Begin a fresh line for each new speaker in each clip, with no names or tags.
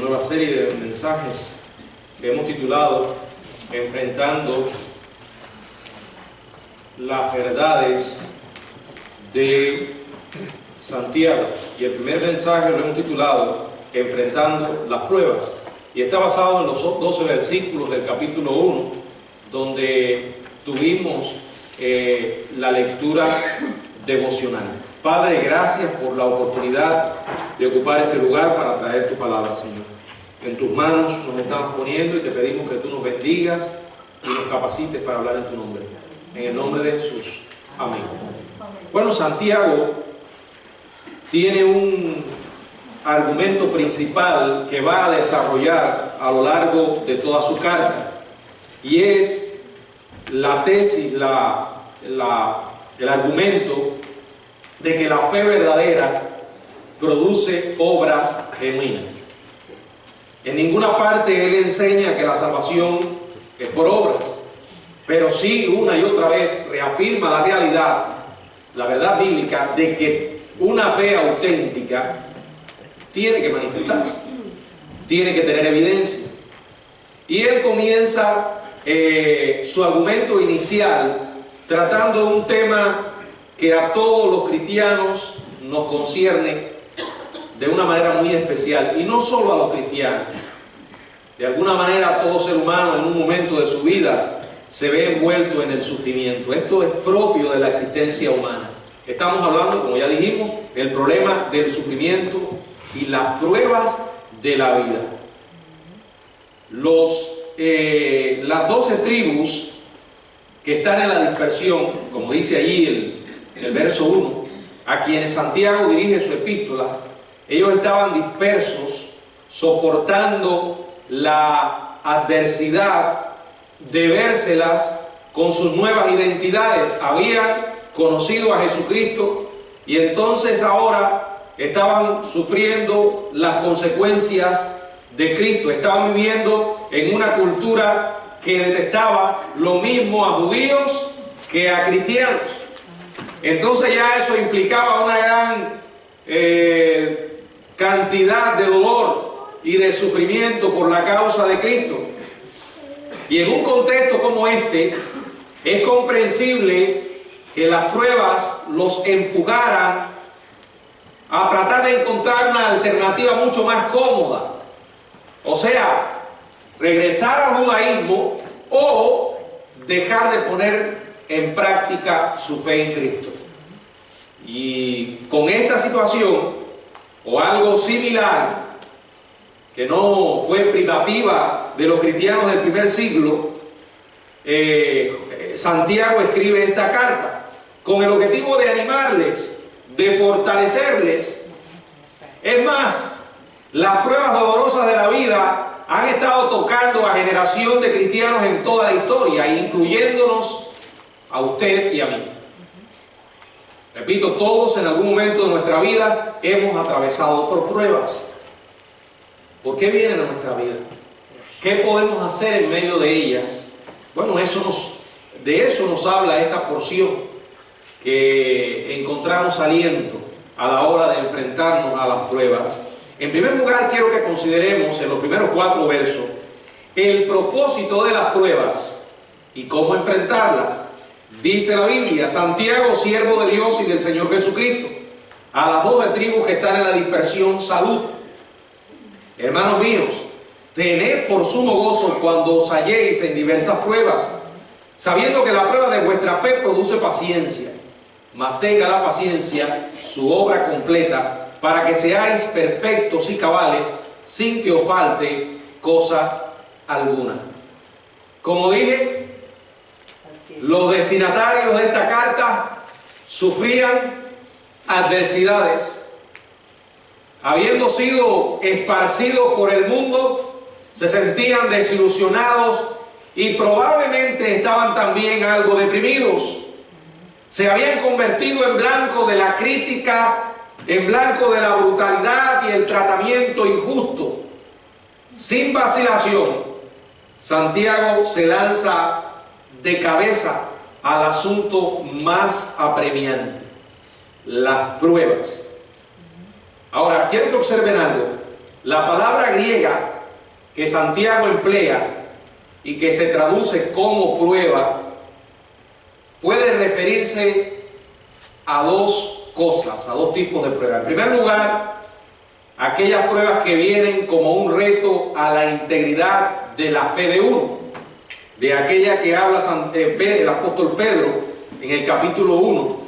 nueva serie de mensajes que hemos titulado Enfrentando las verdades de Santiago. Y el primer mensaje lo hemos titulado Enfrentando las pruebas. Y está basado en los 12 versículos del capítulo 1, donde tuvimos la lectura devocional. Padre, gracias por la oportunidad de ocupar este lugar para traer tu palabra, Señor. En tus manos nos estamos poniendo y te pedimos que tú nos bendigas y nos capacites para hablar en tu nombre. En el nombre de Jesús. Amén. Bueno, Santiago tiene un argumento principal que va a desarrollar a lo largo de toda su carta, y es la tesis, el argumento de que la fe verdadera produce obras genuinas. En ninguna parte él enseña que la salvación es por obras, pero sí una y otra vez reafirma la realidad, la verdad bíblica de que una fe auténtica tiene que manifestarse, tiene que tener evidencia. Y él comienza su argumento inicial tratando un tema que a todos los cristianos nos concierne de una manera muy especial, y no solo a los cristianos. De alguna manera todo ser humano en un momento de su vida se ve envuelto en el sufrimiento. Esto es propio de la existencia humana. Estamos hablando, como ya dijimos, del problema del sufrimiento y las pruebas de la vida. Las 12 tribus que están en la dispersión, como dice allí el verso 1, a quienes Santiago dirige su epístola, ellos estaban dispersos, soportando la adversidad de vérselas con sus nuevas identidades. Habían conocido a Jesucristo y entonces ahora estaban sufriendo las consecuencias de Cristo. Estaban viviendo en una cultura que detestaba lo mismo a judíos que a cristianos. Entonces ya eso implicaba una gran cantidad de dolor y de sufrimiento por la causa de Cristo. Y en un contexto como este, es comprensible que las pruebas los empujaran a tratar de encontrar una alternativa mucho más cómoda. O sea, regresar al judaísmo o dejar de poner en práctica su fe en Cristo. Y con esta situación, o algo similar, que no fue privativa de los cristianos del primer siglo, Santiago escribe esta carta con el objetivo de animarles, de fortalecerles. Es más, las pruebas dolorosas de la vida han estado tocando a generación de cristianos en toda la historia, incluyéndonos a usted y a mí. Repito, todos en algún momento de nuestra vida hemos atravesado por pruebas. ¿Por qué vienen a nuestra vida? ¿Qué podemos hacer en medio de ellas? Bueno, de eso nos habla esta porción que encontramos aliento a la hora de enfrentarnos a las pruebas. En primer lugar, quiero que consideremos en los primeros 4 versos el propósito de las pruebas y cómo enfrentarlas. Dice la Biblia: Santiago, siervo de Dios y del Señor Jesucristo, a las 12 tribus que están en la dispersión, salud. Hermanos míos, tened por sumo gozo cuando os halléis en diversas pruebas, sabiendo que la prueba de vuestra fe produce paciencia. Mas tenga la paciencia su obra completa, para que seáis perfectos y cabales, sin que os falte cosa alguna. Como dije, los destinatarios de esta carta sufrían adversidades. Habiendo sido esparcidos por el mundo, se sentían desilusionados y probablemente estaban también algo deprimidos. Se habían convertido en blanco de la crítica, en blanco de la brutalidad y el tratamiento injusto. Sin vacilación, Santiago se lanza de cabeza al asunto más apremiante: las pruebas. Ahora, quiero que observen algo. La palabra griega que Santiago emplea y que se traduce como prueba puede referirse a dos cosas, a dos tipos de pruebas. En primer lugar, aquellas pruebas que vienen como un reto a la integridad de la fe de uno, de aquella que habla el apóstol Pedro en el capítulo 1,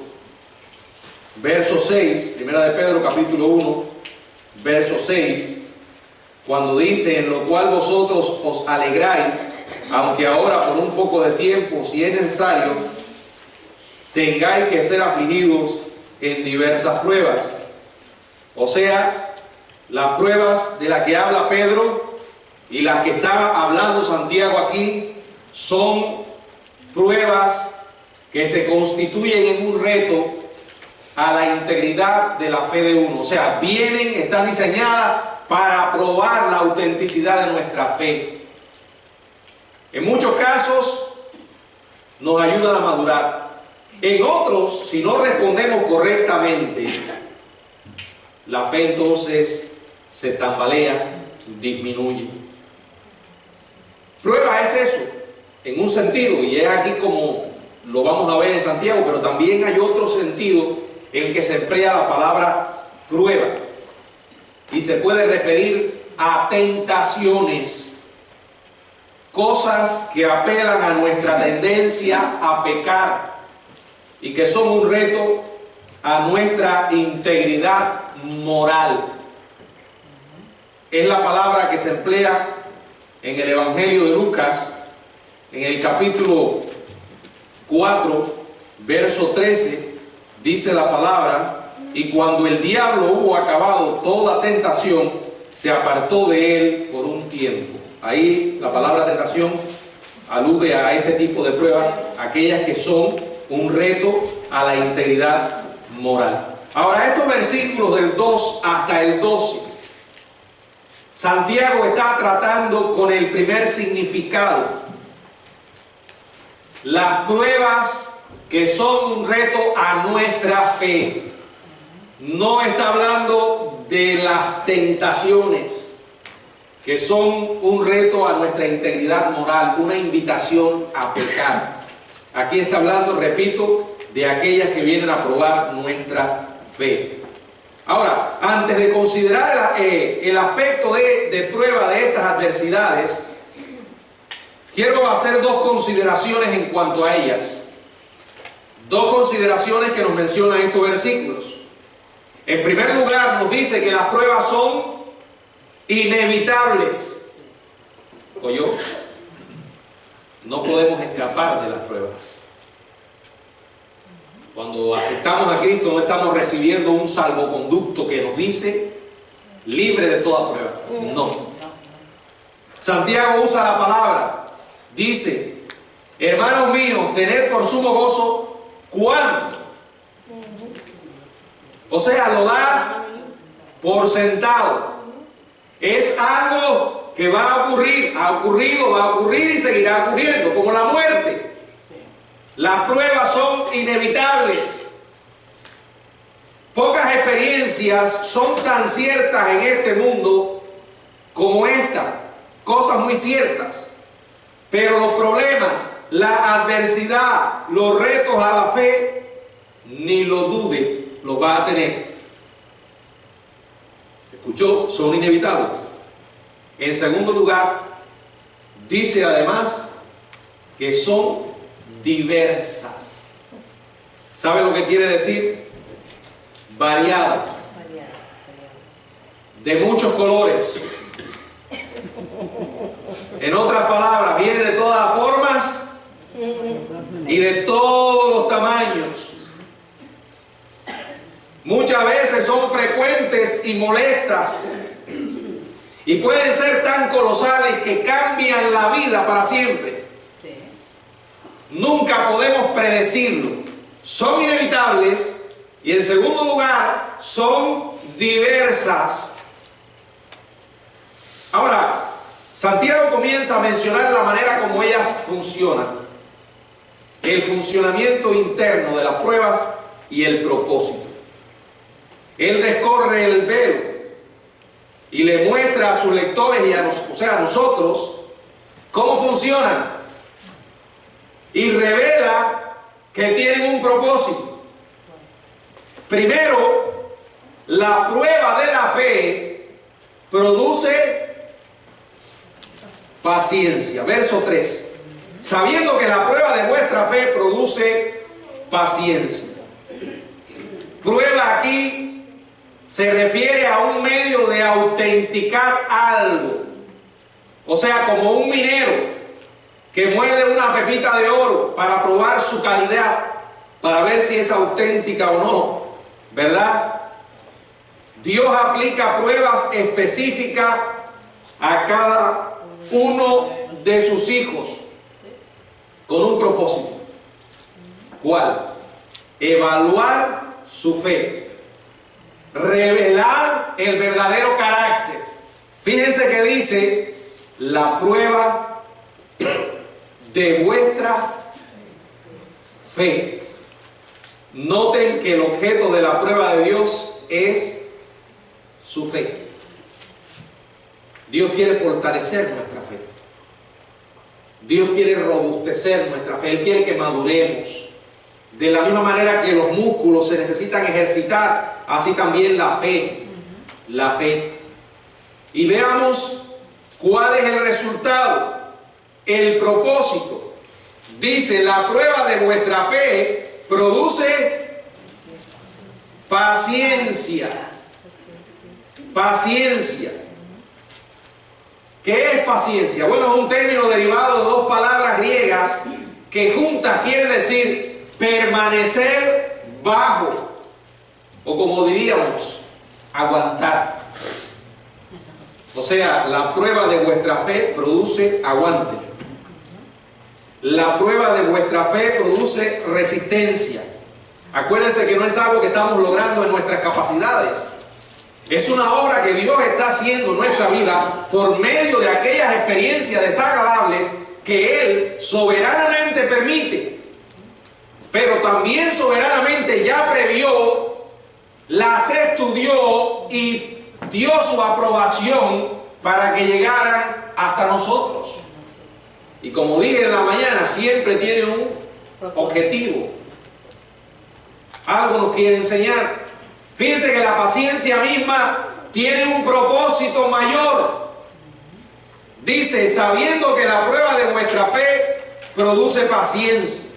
verso 6, primera de Pedro capítulo 1, verso 6, cuando dice: en lo cual vosotros os alegráis, aunque ahora por un poco de tiempo, si es necesario, tengáis que ser afligidos en diversas pruebas. O sea, las pruebas de las que habla Pedro y las que está hablando Santiago aquí son pruebas que se constituyen en un reto a la integridad de la fe de uno. O sea, están diseñadas para probar la autenticidad de nuestra fe. En muchos casos nos ayudan a madurar. En otros, si no respondemos correctamente, la fe entonces se tambalea, disminuye. Prueba es eso, en un sentido, y es aquí como lo vamos a ver en Santiago, pero también hay otro sentido en que se emplea la palabra prueba, y se puede referir a tentaciones, cosas que apelan a nuestra tendencia a pecar y que son un reto a nuestra integridad moral. Es la palabra que se emplea en el Evangelio de Lucas, en el capítulo 4, verso 13, dice la palabra: y cuando el diablo hubo acabado toda tentación, se apartó de él por un tiempo. Ahí la palabra tentación alude a este tipo de pruebas, aquellas que son un reto a la integridad moral. Ahora, estos versículos del 2 hasta el 12, Santiago está tratando con el primer significado. Las pruebas que son un reto a nuestra fe. No está hablando de las tentaciones, que son un reto a nuestra integridad moral, una invitación a pecar. Aquí está hablando, repito, de aquellas que vienen a probar nuestra fe. Ahora, antes de considerar el aspecto de prueba de estas adversidades, quiero hacer dos consideraciones en cuanto a ellas. Dos consideraciones que nos mencionan estos versículos. En primer lugar, nos dice que las pruebas son inevitables. ¿Oyó? No podemos escapar de las pruebas. Cuando aceptamos a Cristo, no estamos recibiendo un salvoconducto que nos dice libre de toda prueba. No. Santiago usa la palabra, dice: hermanos míos, tened por sumo gozo cuando. O sea, lo da por sentado. Es algo que va a ocurrir, ha ocurrido, va a ocurrir y seguirá ocurriendo, como la muerte. Las pruebas son inevitables. Pocas experiencias son tan ciertas en este mundo como esta, cosas muy ciertas. Pero los problemas, la adversidad, los retos a la fe, ni lo dude, los va a tener. ¿Escuchó? Son inevitables. En segundo lugar, dice además que son diversas. ¿Sabe lo que quiere decir? Variadas. De muchos colores. En otras palabras, viene de todas las formas y de todos los tamaños. Muchas veces son frecuentes y molestas y pueden ser tan colosales que cambian la vida para siempre. Nunca podemos predecirlo. Son inevitables y, en segundo lugar, son diversas. Ahora, Santiago comienza a mencionar la manera como ellas funcionan, el funcionamiento interno de las pruebas y el propósito. Él descorre el velo y le muestra a sus lectores y a nosotros cómo funcionan, y revela que tienen un propósito. Primero, la prueba de la fe produce paciencia. Verso 3. Sabiendo que la prueba de vuestra fe produce paciencia. Prueba aquí se refiere a un medio de autenticar algo. O sea, como un minero que muerde una pepita de oro para probar su calidad, para ver si es auténtica o no, ¿verdad? Dios aplica pruebas específicas a cada uno de sus hijos con un propósito. ¿Cuál? Evaluar su fe, revelar el verdadero carácter. Fíjense que dice la prueba de vuestra fe. Noten que el objeto de la prueba de Dios es su fe. Dios quiere fortalecer nuestra fe. Dios quiere robustecer nuestra fe. Él quiere que maduremos. De la misma manera que los músculos se necesitan ejercitar, así también la fe. La fe. Y veamos cuál es el resultado, el propósito. Dice, la prueba de vuestra fe produce paciencia. Paciencia. ¿Qué es paciencia? Bueno, es un término derivado de dos palabras griegas que juntas quieren decir permanecer bajo, o como diríamos, aguantar. O sea, la prueba de vuestra fe produce aguante. La prueba de vuestra fe produce resistencia. Acuérdense que no es algo que estamos logrando en nuestras capacidades. Es una obra que Dios está haciendo en nuestra vida por medio de aquellas experiencias desagradables que Él soberanamente permite. Pero también soberanamente ya previó, las estudió y dio su aprobación para que llegaran hasta nosotros. Y como dije en la mañana, siempre tiene un objetivo. Algo nos quiere enseñar. Fíjense que la paciencia misma tiene un propósito mayor. Dice, sabiendo que la prueba de vuestra fe produce paciencia.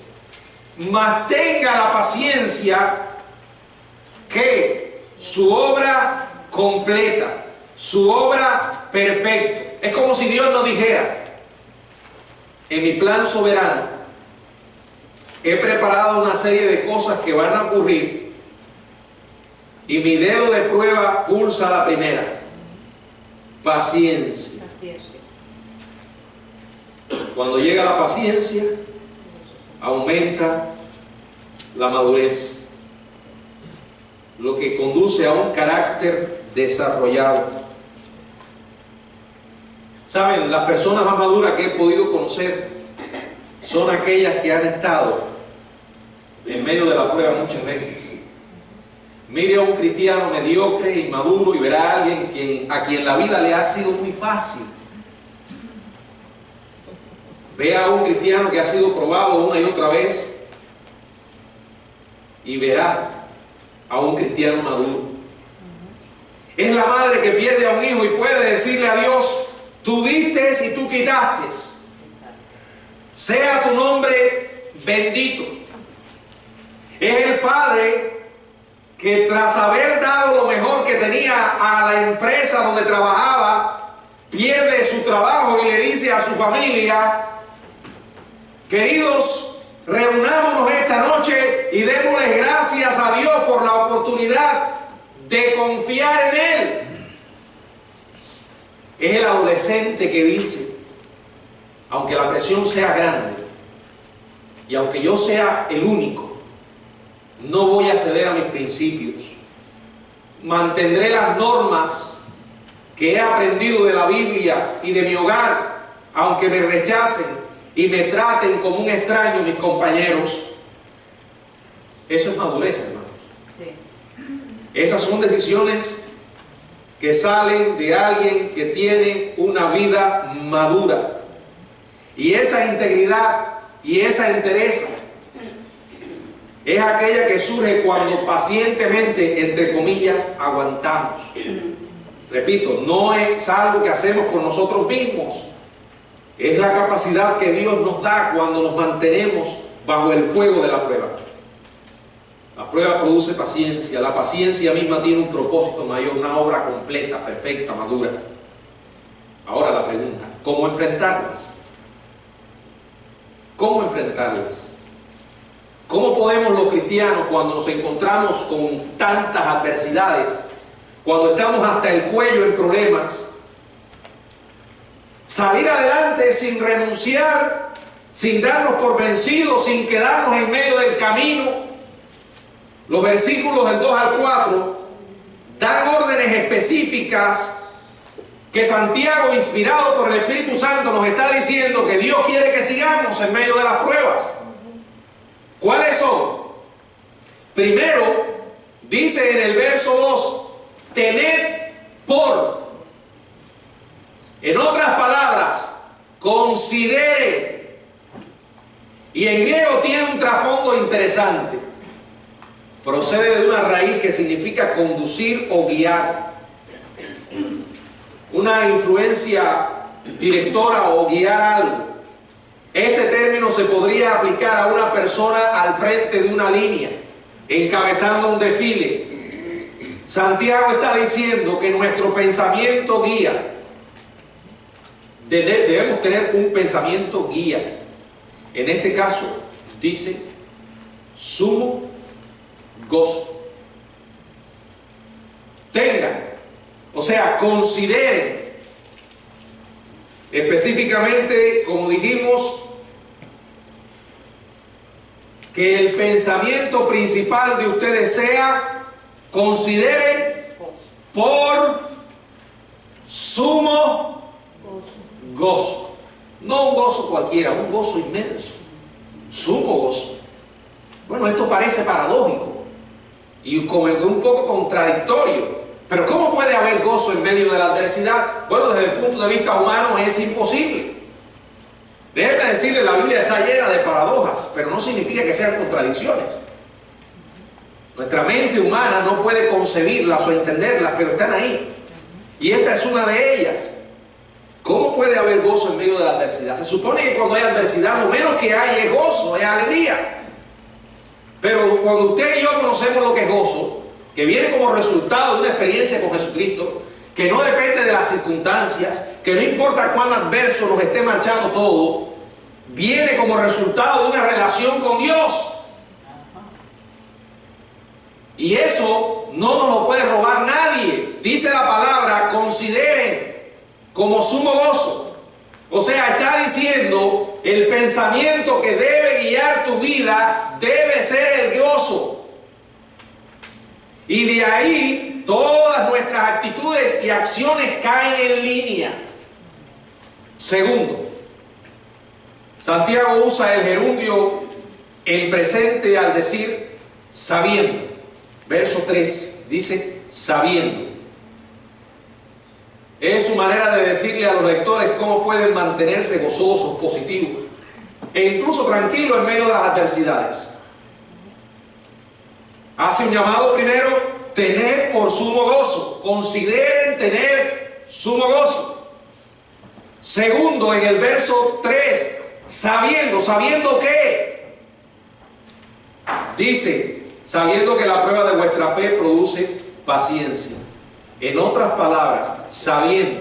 Mas tenga la paciencia que su obra completa, su obra perfecta. Es como si Dios nos dijera, en mi plan soberano, he preparado una serie de cosas que van a ocurrir y mi dedo de prueba pulsa la primera. Paciencia. Cuando llega la paciencia, aumenta la madurez, lo que conduce a un carácter desarrollado. Saben, las personas más maduras que he podido conocer son aquellas que han estado en medio de la prueba muchas veces. Mire a un cristiano mediocre, inmaduro, y verá a alguien a quien la vida le ha sido muy fácil. Vea a un cristiano que ha sido probado una y otra vez y verá a un cristiano maduro. Es la madre que pierde a un hijo y puede decirle a Dios, tú diste y tú quitaste. Sea tu nombre bendito. Es el padre que tras haber dado lo mejor que tenía a la empresa donde trabajaba, pierde su trabajo y le dice a su familia, queridos, reunámonos esta noche y démosle gracias a Dios por la oportunidad de confiar en Él. Es el adolescente que dice, aunque la presión sea grande y aunque yo sea el único, no voy a ceder a mis principios. Mantendré las normas que he aprendido de la Biblia y de mi hogar, aunque me rechacen y me traten como un extraño mis compañeros. Eso es madurez, hermanos. Sí. Esas son decisiones que salen de alguien que tiene una vida madura. Y esa integridad y esa entereza es aquella que surge cuando pacientemente, entre comillas, aguantamos. Repito, no es algo que hacemos por nosotros mismos. Es la capacidad que Dios nos da cuando nos mantenemos bajo el fuego de la prueba. La prueba produce paciencia. La paciencia misma tiene un propósito mayor, una obra completa, perfecta, madura. Ahora la pregunta, ¿cómo enfrentarlas? ¿Cómo enfrentarlas? ¿Cómo podemos los cristianos, cuando nos encontramos con tantas adversidades, cuando estamos hasta el cuello en problemas, salir adelante sin renunciar, sin darnos por vencidos, sin quedarnos en medio del camino? Los versículos del 2 al 4 dan órdenes específicas que Santiago, inspirado por el Espíritu Santo, nos está diciendo que Dios quiere que sigamos en medio de las pruebas. ¿Cuáles son? Primero, dice en el verso 2, tened por. En otras palabras, considere. Y en griego tiene un trasfondo interesante. Procede de una raíz que significa conducir o guiar. Una influencia directora o guiar algo. Este término se podría aplicar a una persona al frente de una línea, encabezando un desfile. Santiago está diciendo que nuestro pensamiento guía. Debemos tener un pensamiento guía. En este caso, dice, sumo gozo. Tengan, o sea, consideren. Específicamente, como dijimos, que el pensamiento principal de ustedes sea, consideren por sumo gozo. No un gozo cualquiera, un gozo inmenso. Sumo gozo. Bueno, esto parece paradójico y como un poco contradictorio. Pero ¿cómo puede haber gozo en medio de la adversidad? Bueno, desde el punto de vista humano es imposible. Déjenme decirle, la Biblia está llena de paradojas, pero no significa que sean contradicciones. Nuestra mente humana no puede concebirlas o entenderlas, pero están ahí. Y esta es una de ellas. ¿Cómo puede haber gozo en medio de la adversidad? Se supone que cuando hay adversidad, lo menos que hay es gozo, es alegría. Pero cuando usted y yo conocemos lo que es gozo, que viene como resultado de una experiencia con Jesucristo, que no depende de las circunstancias, que no importa cuán adverso nos esté marchando todo, viene como resultado de una relación con Dios. Y eso no nos lo puede robar nadie. Dice la palabra, consideren como sumo gozo. O sea, está diciendo, el pensamiento que debe guiar tu vida debe ser el gozo. Y de ahí todas nuestras actitudes y acciones caen en línea. Segundo, Santiago usa el gerundio en presente al decir sabiendo. Verso 3 dice sabiendo. Es su manera de decirle a los lectores cómo pueden mantenerse gozosos, positivos e incluso tranquilos en medio de las adversidades. Hace un llamado primero, tener por sumo gozo. Consideren tener sumo gozo. Segundo, en el verso 3, sabiendo. ¿Sabiendo qué? Dice, sabiendo que la prueba de vuestra fe produce paciencia. En otras palabras, sabiendo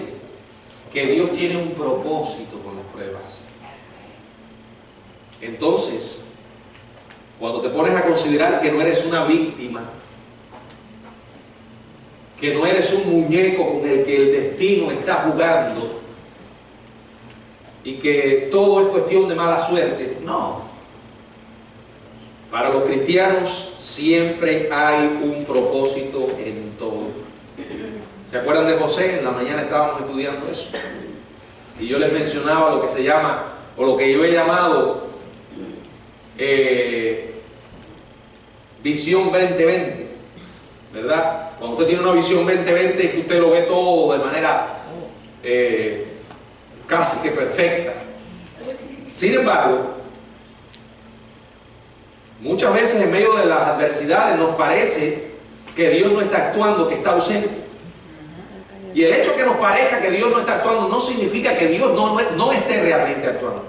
que Dios tiene un propósito con las pruebas. Entonces, cuando te pones a considerar que no eres una víctima, que no eres un muñeco con el que el destino está jugando y que todo es cuestión de mala suerte, no. Para los cristianos siempre hay un propósito en todo. ¿Se acuerdan de José? En la mañana estábamos estudiando eso. Y yo les mencionaba lo que se llama, o lo que yo he llamado, Visión 2020. ¿verdad? Cuando usted tiene una visión 2020, que usted lo ve todo de manera casi que perfecta. Sin embargo, muchas veces en medio de las adversidades nos parece que Dios no está actuando, que está ausente. Y el hecho que nos parezca que Dios no está actuando no significa que Dios no esté realmente actuando.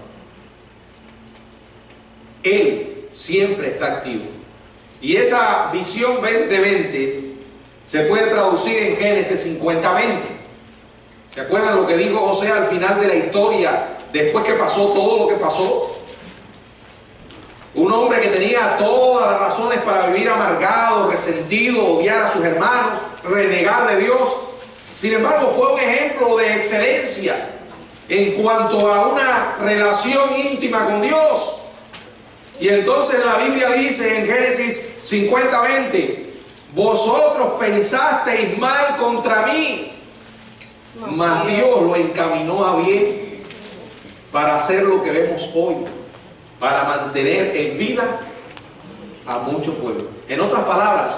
Él siempre está activo. Y esa visión 2020 se puede traducir en Génesis 50:20. ¿Se acuerdan lo que dijo José al final de la historia, después que pasó todo lo que pasó? Un hombre que tenía todas las razones para vivir amargado, resentido, odiar a sus hermanos, renegar de Dios. Sin embargo, fue un ejemplo de excelencia en cuanto a una relación íntima con Dios. Y entonces la Biblia dice en Génesis 50:20: vosotros pensasteis mal contra mí, mas Dios lo encaminó a bien para hacer lo que vemos hoy, para mantener en vida a muchos pueblos. En otras palabras,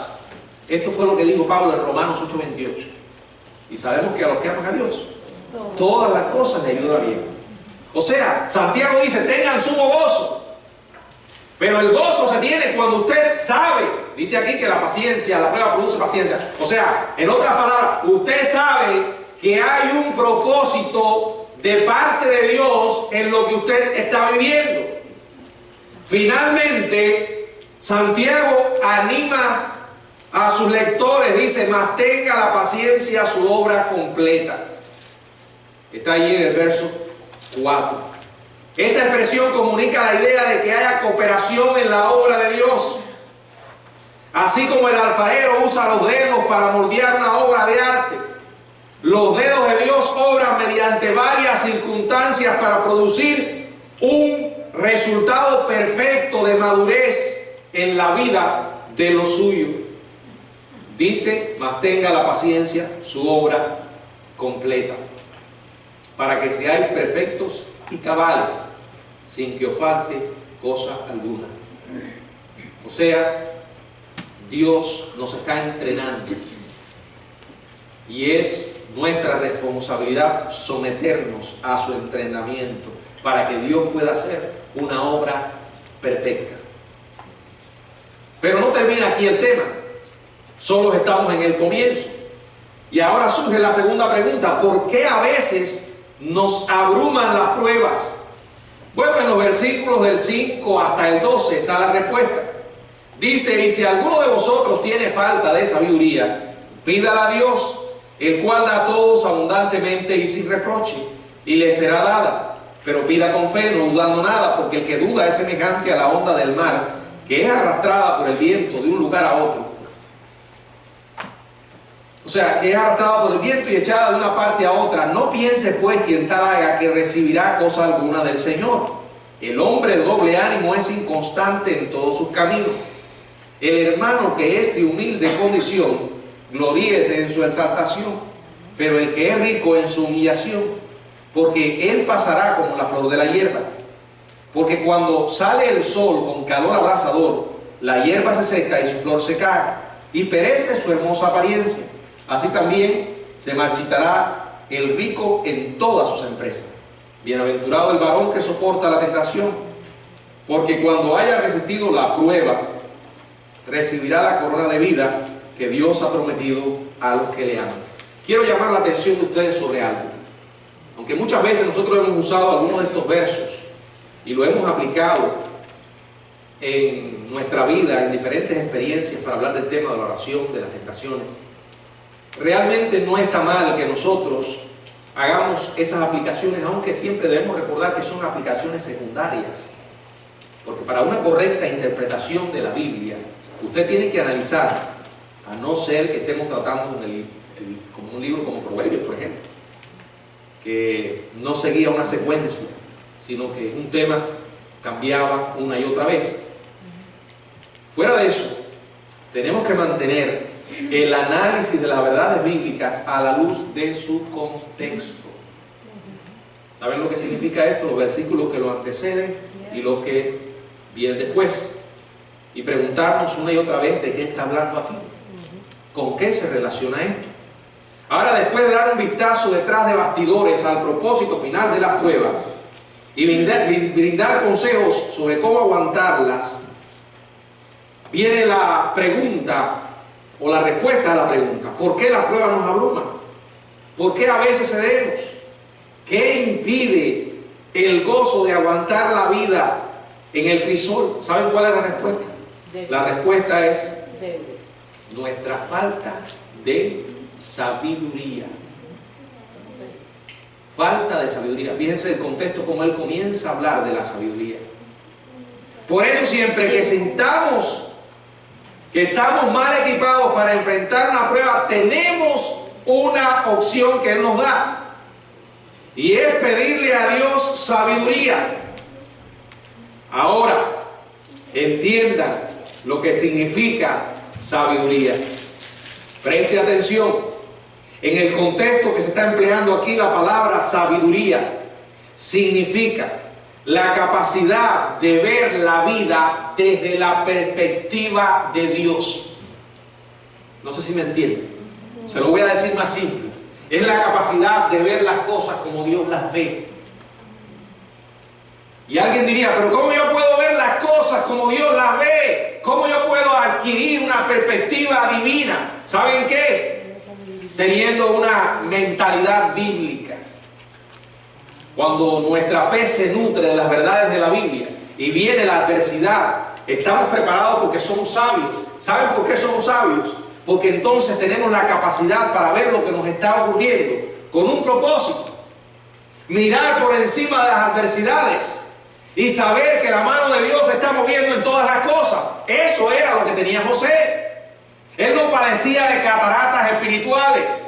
esto fue lo que dijo Pablo en Romanos 8:28. Y sabemos que a los que aman a Dios, todas las cosas le ayudan bien. O sea, Santiago dice: tengan sumo gozo. Pero el gozo se tiene cuando usted sabe, dice aquí que la paciencia, la prueba produce paciencia. O sea, en otras palabras, usted sabe que hay un propósito de parte de Dios en lo que usted está viviendo. Finalmente, Santiago anima a sus lectores, dice: mas tenga la paciencia su obra completa. Está allí en el verso 4. Esta expresión comunica la idea de que haya cooperación en la obra de Dios. Así como el alfarero usa los dedos para moldear una obra de arte, los dedos de Dios obran mediante varias circunstancias para producir un resultado perfecto de madurez en la vida de lo suyo. Dice: mas tenga la paciencia su obra completa, para que seáis perfectos y cabales, sin que os falte cosa alguna. O sea, Dios nos está entrenando y es nuestra responsabilidad someternos a su entrenamiento para que Dios pueda hacer una obra perfecta. Pero no termina aquí el tema, solo estamos en el comienzo. Y ahora surge la segunda pregunta: ¿por qué a veces nos abruman las pruebas? Bueno, en los versículos del 5 hasta el 12 está la respuesta. Dice: y si alguno de vosotros tiene falta de sabiduría, pídala a Dios, el cual da a todos abundantemente y sin reproche, y le será dada. Pero pida con fe, no dudando nada, porque el que duda es semejante a la onda del mar, que es arrastrada por el viento de un lugar a otro. O sea, que es arrastrada por el viento y echada de una parte a otra. No piense pues quien tal haga que recibirá cosa alguna del Señor. El hombre de doble ánimo es inconstante en todos sus caminos. El hermano que es de humilde condición, gloríese en su exaltación, pero el que es rico en su humillación, porque él pasará como la flor de la hierba. Porque cuando sale el sol con calor abrasador, la hierba se seca y su flor se cae, y perece su hermosa apariencia. Así también se marchitará el rico en todas sus empresas. Bienaventurado el varón que soporta la tentación, porque cuando haya resistido la prueba, recibirá la corona de vida que Dios ha prometido a los que le aman. Quiero llamar la atención de ustedes sobre algo. Aunque muchas veces nosotros hemos usado algunos de estos versos y lo hemos aplicado en nuestra vida, en diferentes experiencias, para hablar del tema de la oración, de las tentaciones, realmente no está mal que nosotros hagamos esas aplicaciones, aunque siempre debemos recordar que son aplicaciones secundarias. Porque para una correcta interpretación de la Biblia, usted tiene que analizar, a no ser que estemos tratando como un libro como Proverbios, por ejemplo, que no seguía una secuencia, sino que un tema cambiaba una y otra vez. Fuera de eso, tenemos que mantener el análisis de las verdades bíblicas a la luz de su contexto. ¿Saben lo que significa esto? Los versículos que lo anteceden y los que vienen después. Y preguntarnos una y otra vez de qué está hablando aquí. ¿Con qué se relaciona esto? Ahora, después de dar un vistazo detrás de bastidores al propósito final de las pruebas y brindar consejos sobre cómo aguantarlas, viene la pregunta o la respuesta a la pregunta: ¿por qué las pruebas nos abruman? ¿Por qué a veces cedemos? ¿Qué impide el gozo de aguantar la vida en el crisol? ¿Saben cuál es la respuesta? La respuesta es nuestra falta de sabiduría. Falta de sabiduría. Fíjense el contexto como él comienza a hablar de la sabiduría. Por eso siempre que sintamos que estamos mal equipados para enfrentar una prueba, tenemos una opción que él nos da, y es pedirle a Dios sabiduría. Ahora, entiendan lo que significa sabiduría. Preste atención. En el contexto que se está empleando aquí, la palabra sabiduría significa la capacidad de ver la vida desde la perspectiva de Dios. No sé si me entienden. Se lo voy a decir más simple. Es la capacidad de ver las cosas como Dios las ve. Y alguien diría, pero ¿cómo yo puedo ver las cosas como Dios las ve? ¿Cómo yo puedo adquirir una perspectiva divina? ¿Saben qué? Teniendo una mentalidad bíblica. Cuando nuestra fe se nutre de las verdades de la Biblia y viene la adversidad, estamos preparados porque somos sabios. ¿Saben por qué somos sabios? Porque entonces tenemos la capacidad para ver lo que nos está ocurriendo con un propósito. Mirar por encima de las adversidades y saber que la mano de Dios se está moviendo en todas las cosas. Eso era lo que tenía José. Él no padecía de cataratas espirituales.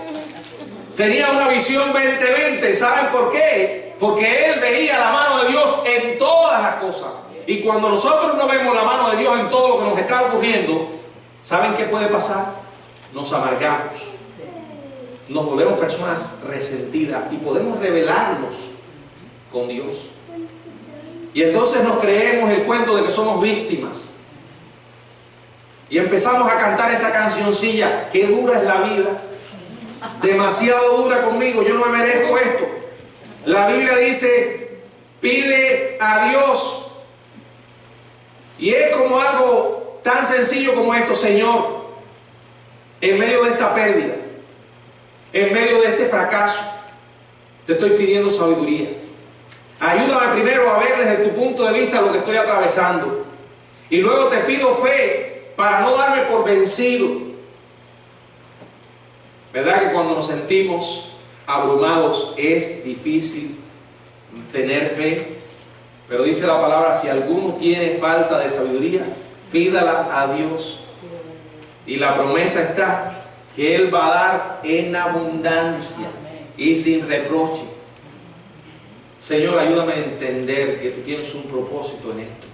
Tenía una visión 20/20. ¿Saben por qué? Porque él veía la mano de Dios en todas las cosas. Y cuando nosotros no vemos la mano de Dios en todo lo que nos está ocurriendo, ¿saben qué puede pasar? Nos amargamos. Nos volvemos personas resentidas y podemos rebelarnos con Dios. Y entonces nos creemos el cuento de que somos víctimas. Y empezamos a cantar esa cancioncilla: qué dura es la vida, demasiado dura conmigo, yo no me merezco esto. La Biblia dice, pide a Dios. Y es como algo tan sencillo como esto: Señor, en medio de esta pérdida, en medio de este fracaso, te estoy pidiendo sabiduría. Ayúdame primero a ver desde tu punto de vista lo que estoy atravesando. Y luego te pido fe para no darme por vencido. ¿Verdad que cuando nos sentimos abrumados es difícil tener fe? Pero dice la palabra, si alguno tiene falta de sabiduría, pídala a Dios. Y la promesa está que Él va a dar en abundancia y sin reproche. Señor, ayúdame a entender que tú tienes un propósito en esto.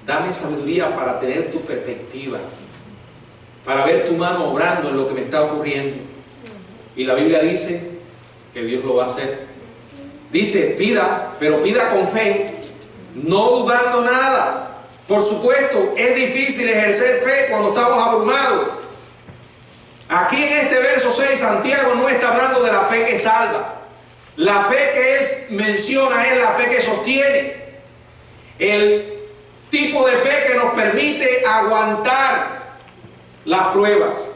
Dame sabiduría para tener tu perspectiva, para ver tu mano obrando en lo que me está ocurriendo. Y la Biblia dice que Dios lo va a hacer. Dice, pida, pero pida con fe, no dudando nada. Por supuesto, es difícil ejercer fe cuando estamos abrumados. Aquí en este verso 6, Santiago no está hablando de la fe que salva. La fe que él menciona es la fe que sostiene. El tipo de fe que nos permite aguantar las pruebas,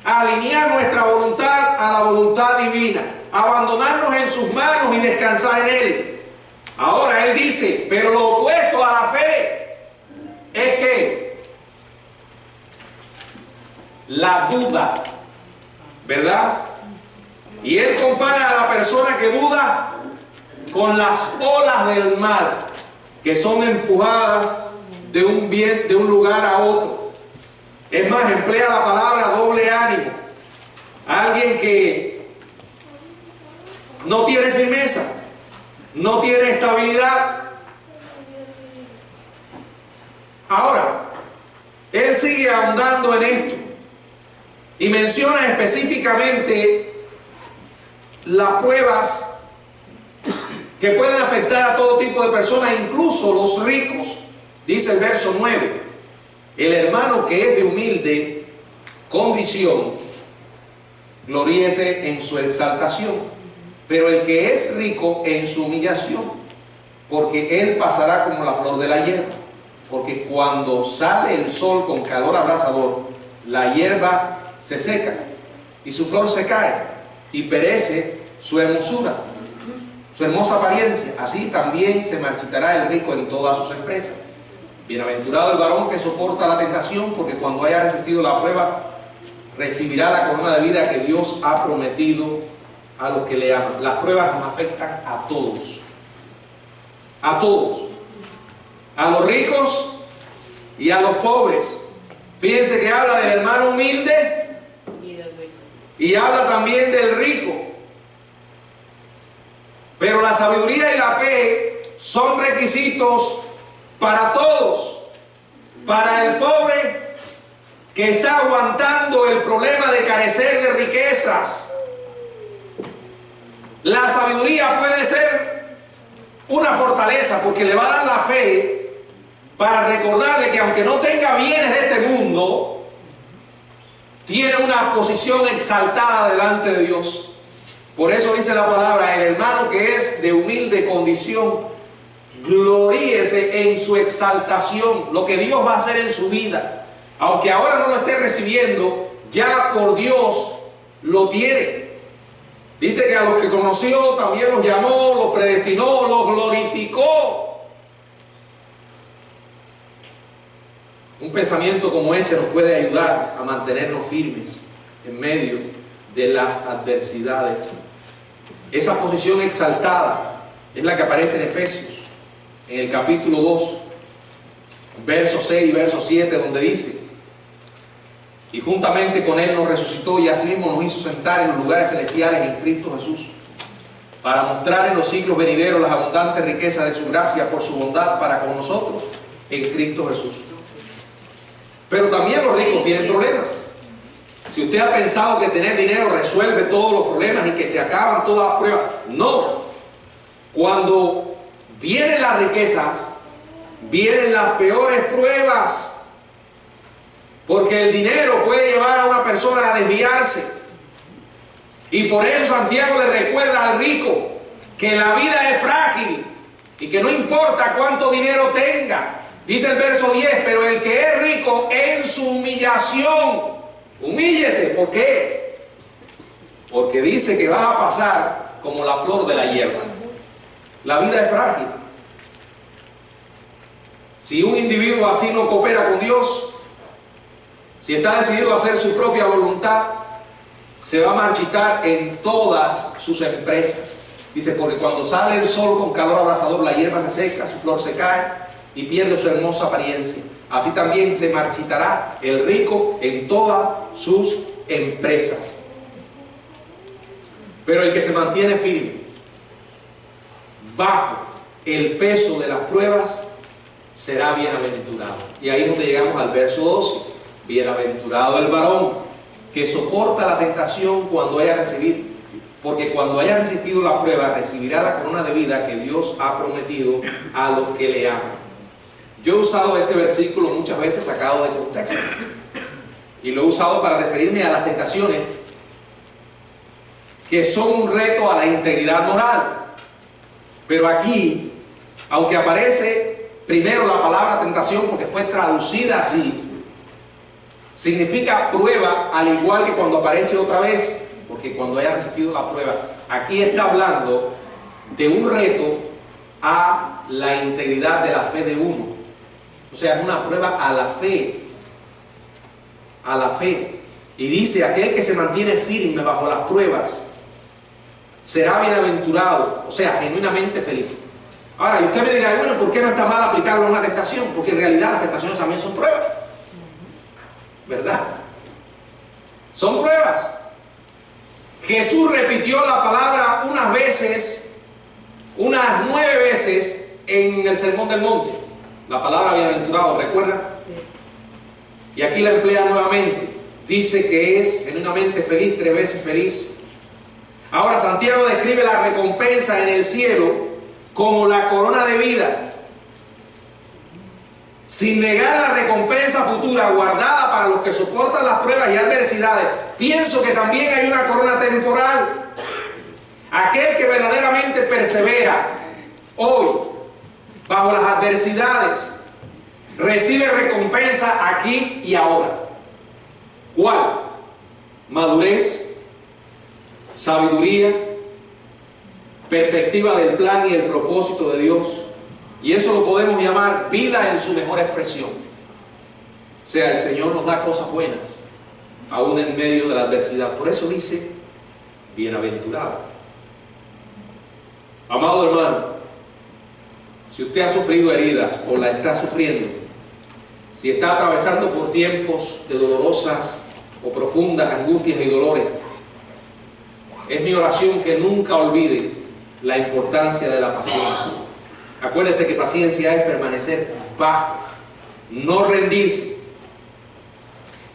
alinear nuestra voluntad a la voluntad divina, abandonarnos en sus manos y descansar en Él. Ahora Él dice, pero lo opuesto a la fe es que la duda, ¿verdad? Y Él compara a la persona que duda con las olas del mar, que son empujadas de un lugar a otro. Es más, emplea la palabra doble ánimo. Alguien que no tiene firmeza, no tiene estabilidad. Ahora, él sigue ahondando en esto y menciona específicamente las pruebas que pueden afectar a todo tipo de personas, incluso los ricos. Dice el verso 9, el hermano que es de humilde condición gloríese en su exaltación, pero el que es rico en su humillación, porque él pasará como la flor de la hierba, porque cuando sale el sol con calor abrasador, la hierba se seca y su flor se cae y perece su hermosura, su hermosa apariencia. Así también se marchitará el rico en todas sus empresas. Bienaventurado el varón que soporta la tentación, porque cuando haya resistido la prueba, recibirá la corona de vida que Dios ha prometido a los que le aman. Las pruebas nos afectan a todos. A todos. A los ricos y a los pobres. Fíjense que habla del hermano humilde y habla también del rico. Pero la sabiduría y la fe son requisitos para todos. Para el pobre que está aguantando el problema de carecer de riquezas, la sabiduría puede ser una fortaleza, porque le va a dar la fe para recordarle que aunque no tenga bienes de este mundo, tiene una posición exaltada delante de Dios. Por eso dice la palabra: el hermano que es de humilde condición, gloríese en su exaltación, lo que Dios va a hacer en su vida. Aunque ahora no lo esté recibiendo, ya por Dios lo tiene. Dice que a los que conoció también los llamó, los predestinó, los glorificó. Un pensamiento como ese nos puede ayudar a mantenernos firmes en medio de las adversidades. Esa posición exaltada es la que aparece en Efesios, en el capítulo 2, verso 6 y verso 7, donde dice: y juntamente con Él nos resucitó y asimismo nos hizo sentar en los lugares celestiales en Cristo Jesús, para mostrar en los siglos venideros las abundantes riquezas de su gracia por su bondad para con nosotros en Cristo Jesús. Pero también los ricos tienen problemas. Si usted ha pensado que tener dinero resuelve todos los problemas y que se acaban todas las pruebas, no. Cuando vienen las riquezas, vienen las peores pruebas. Porque el dinero puede llevar a una persona a desviarse. Y por eso Santiago le recuerda al rico que la vida es frágil y que no importa cuánto dinero tenga. Dice el verso 10: pero el que es rico en su humillación, humíllese. ¿Por qué? Porque dice que vas a pasar como la flor de la hierba. La vida es frágil. Si un individuo así no coopera con Dios, si está decidido a hacer su propia voluntad, se va a marchitar en todas sus empresas. Dice: porque cuando sale el sol con calor abrasador, la hierba se seca, su flor se cae y pierde su hermosa apariencia. Así también se marchitará el rico en todas sus empresas. Pero el que se mantiene firme bajo el peso de las pruebas será bienaventurado. Y ahí es donde llegamos al verso 12. Bienaventurado el varón que soporta la tentación cuando haya recibido, porque cuando haya resistido la prueba recibirá la corona de vida que Dios ha prometido a los que le aman. Yo he usado este versículo muchas veces sacado de contexto y lo he usado para referirme a las tentaciones que son un reto a la integridad moral. Pero aquí, aunque aparece primero la palabra tentación porque fue traducida así, significa prueba, al igual que cuando aparece otra vez, porque cuando haya resistido la prueba, aquí está hablando de un reto a la integridad de la fe de uno. O sea, es una prueba a la fe. A la fe. Y dice: aquel que se mantiene firme bajo las pruebas será bienaventurado, o sea, genuinamente feliz. Ahora, y usted me dirá: bueno, ¿por qué no está mal aplicarlo a una tentación? Porque en realidad las tentaciones también son pruebas, ¿verdad? Son pruebas. Jesús repitió la palabra unas veces, unas 9 veces en el Sermón del Monte. La palabra bienaventurado, ¿recuerdan? Y aquí la emplea nuevamente. Dice que es genuinamente feliz, 3 veces feliz. Ahora Santiago describe la recompensa en el cielo como la corona de vida. sin negar la recompensa futura guardada para los que soportan las pruebas y adversidades, pienso que también hay una corona temporal. Aquel que verdaderamente persevera hoy bajo las adversidades recibe recompensa aquí y ahora. ¿Cuál? Madurez, sabiduría, perspectiva del plan y el propósito de Dios. Y eso lo podemos llamar vida en su mejor expresión. O sea, el Señor nos da cosas buenas, aún en medio de la adversidad. Por eso dice, bienaventurado. Amado hermano, si usted ha sufrido heridas o la está sufriendo, si está atravesando por tiempos de dolorosas o profundas angustias y dolores, es mi oración que nunca olvide la importancia de la paciencia. Acuérdese que paciencia es permanecer bajo, no rendirse.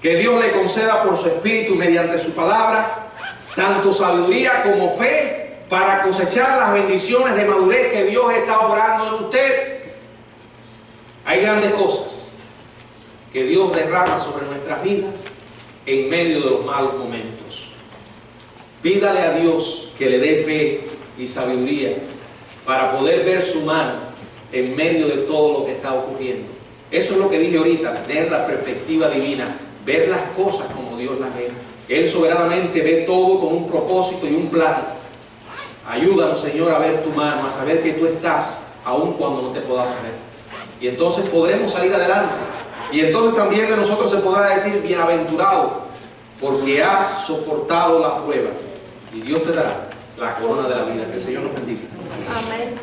Que Dios le conceda por su Espíritu mediante su palabra tanto sabiduría como fe para cosechar las bendiciones de madurez que Dios está obrando en usted. Hay grandes cosas que Dios derrama sobre nuestras vidas en medio de los malos momentos. Pídale a Dios que le dé fe y sabiduría para poder ver su mano en medio de todo lo que está ocurriendo. Eso es lo que dije ahorita, tener la perspectiva divina, ver las cosas como Dios las ve. Él soberanamente ve todo con un propósito y un plan. Ayúdanos, Señor, a ver tu mano, a saber que tú estás aun cuando no te podamos ver. Y entonces podremos salir adelante. Y entonces también de nosotros se podrá decir, bienaventurado, porque has soportado la prueba. Y Dios te dará la corona de la vida. Que el Señor nos bendiga.
Amén.